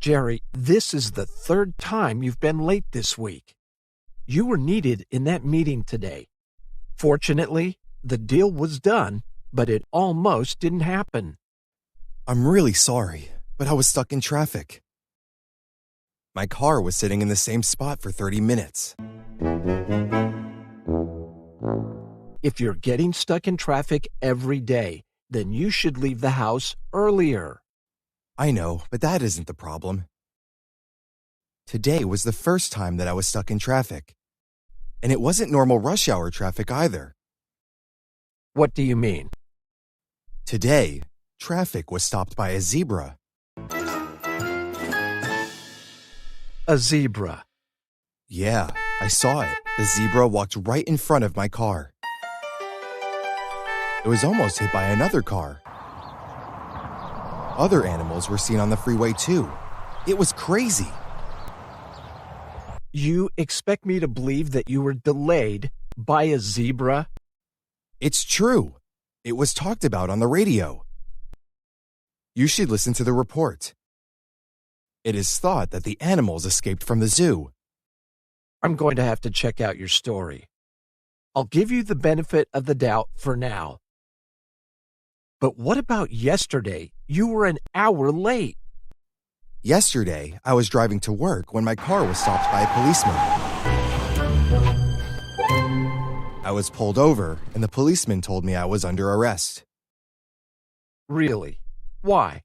Jerry, this is the third time you've been late this week. You were needed in that meeting today. Fortunately, the deal was done, but it almost didn't happen. I'm really sorry, but I was stuck in traffic. My car was sitting in the same spot for 30 minutes. If you're getting stuck in traffic every day, then you should leave the house earlier. I know, but that isn't the problem. Today was the first time that I was stuck in traffic. And it wasn't normal rush hour traffic either. What do you mean? Today, traffic was stopped by a zebra. A zebra. Yeah, I saw it. The zebra walked right in front of my car. It was almost hit by another car. Other animals were seen on the freeway too. It was crazy. You expect me to believe that you were delayed by a zebra? It's true. It was talked about on the radio. You should listen to the report. It is thought that the animals escaped from the zoo. I'm going to have to check out your story. I'll give you the benefit of the doubt for now. But what about yesterday? You were an hour late. Yesterday, I was driving to work when my car was stopped by a policeman. I was pulled over, and the policeman told me I was under arrest. Really? Why?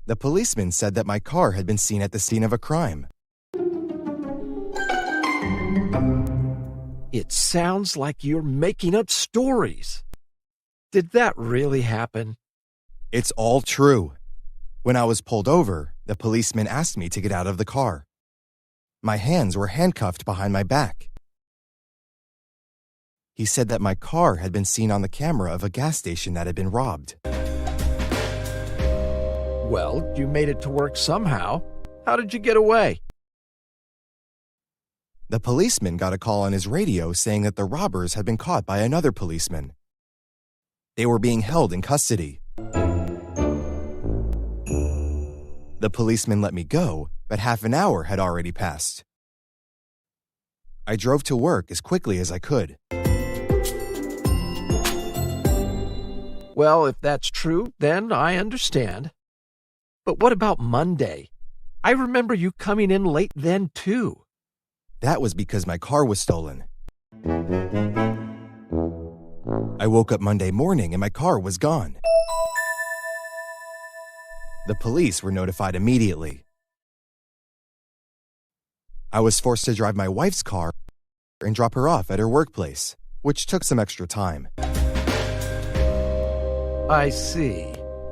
The policeman said that my car had been seen at the scene of a crime. It sounds like you're making up stories. Did that really happen? It's all true. When I was pulled over, the policeman asked me to get out of the car. My hands were handcuffed behind my back. He said that my car had been seen on the camera of a gas station that had been robbed. Well, you made it to work somehow. How did you get away? The policeman got a call on his radio saying that the robbers had been caught by another policeman. They were being held in custody. The policeman let me go, but half an hour had already passed. I drove to work as quickly as I could. Well, if that's true, then I understand. But what about Monday? I remember you coming in late then, too. That was because my car was stolen. I woke up Monday morning and my car was gone. The police were notified immediately. I was forced to drive my wife's car and drop her off at her workplace, which took some extra time. I see.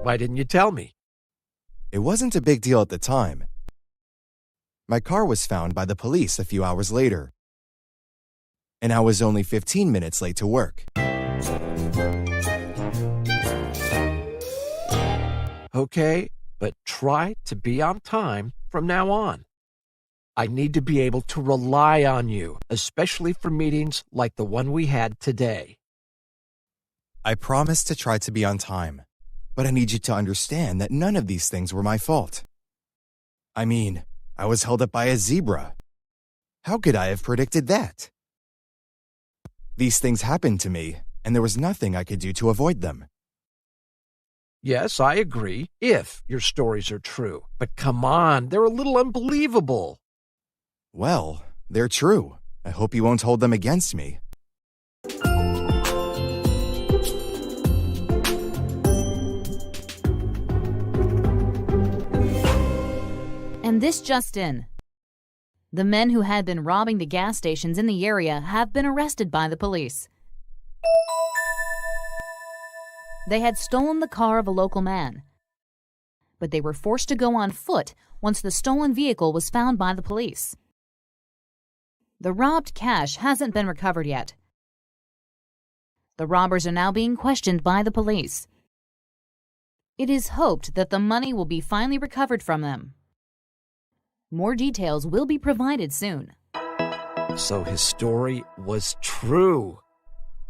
Why didn't you tell me? It wasn't a big deal at the time. My car was found by the police a few hours later, and I was only 15 minutes late to work. Okay, but try to be on time from now on. I need to be able to rely on you, especially for meetings like the one we had today. I promise to try to be on time, but I need you to understand that none of these things were my fault. I mean, I was held up by a zebra. How could I have predicted that? These things happened to me, and there was nothing I could do to avoid them. Yes, I agree, if your stories are true. But come on, they're a little unbelievable. Well, they're true. I hope you won't hold them against me. And this just in. The men who had been robbing the gas stations in the area have been arrested by the police. They had stolen the car of a local man, but they were forced to go on foot once the stolen vehicle was found by the police. The robbed cash hasn't been recovered yet. The robbers are now being questioned by the police. It is hoped that the money will be finally recovered from them. More details will be provided soon. So his story was true.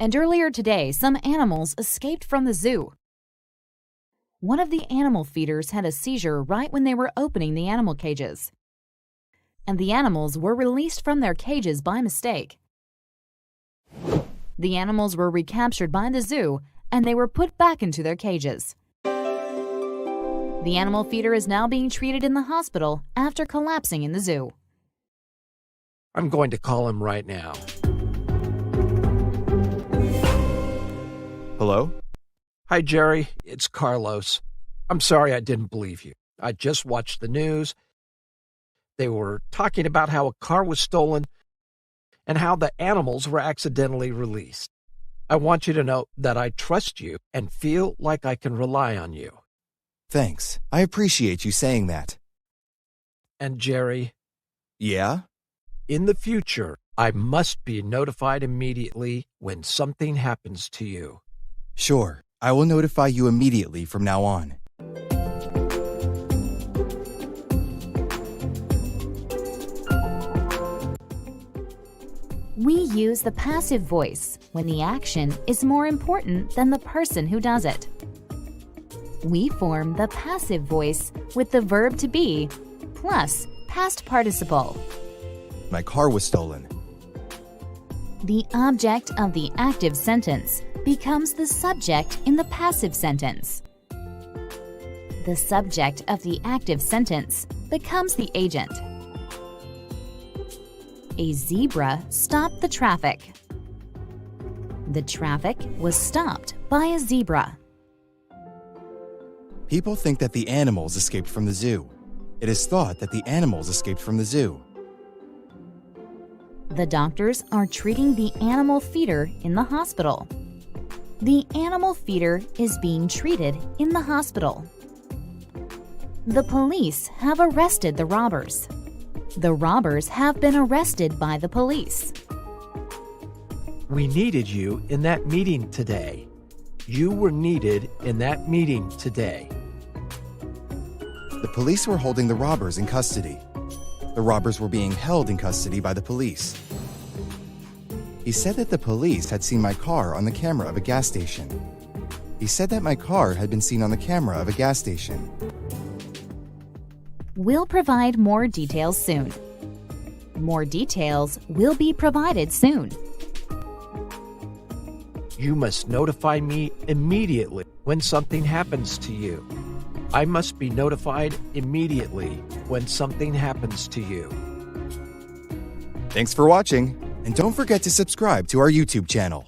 And earlier today, some animals escaped from the zoo. One of the animal feeders had a seizure right when they were opening the animal cages, and the animals were released from their cages by mistake. The animals were recaptured by the zoo, and they were put back into their cages. The animal feeder is now being treated in the hospital after collapsing in the zoo. I'm going to call him right now. Hello? Hi, Jerry. It's Carlos. I'm sorry I didn't believe you. I just watched the news. They were talking about how a car was stolen and how the animals were accidentally released. I want you to know that I trust you and feel like I can rely on you. Thanks. I appreciate you saying that. And Jerry, Yeah? in the future, I must be notified immediately when something happens to you. Sure. I will notify you immediately from now on. We use the passive voice when the action is more important than the person who does it. We form the passive voice with the verb to be plus past participle. My car was stolen. The object of the active sentence becomes the subject in the passive sentence. The subject of the active sentence becomes the agent. A zebra stopped the traffic. The traffic was stopped by a zebra. People think that the animals escaped from the zoo. It is thought that the animals escaped from the zoo. The doctors are treating the animal feeder in the hospital. The animal feeder is being treated in the hospital. The police have arrested the robbers. The robbers have been arrested by the police. We needed you in that meeting today. You were needed in that meeting today. The police were holding the robbers in custody. The robbers were being held in custody by the police. He said that the police had seen my car on the camera of a gas station. He said that my car had been seen on the camera of a gas station. We'll provide more details soon. More details will be provided soon. You must notify me immediately when something happens to you. I must be notified immediately when something happens to you. Thanks for watching, and don't forget to subscribe to our YouTube channel.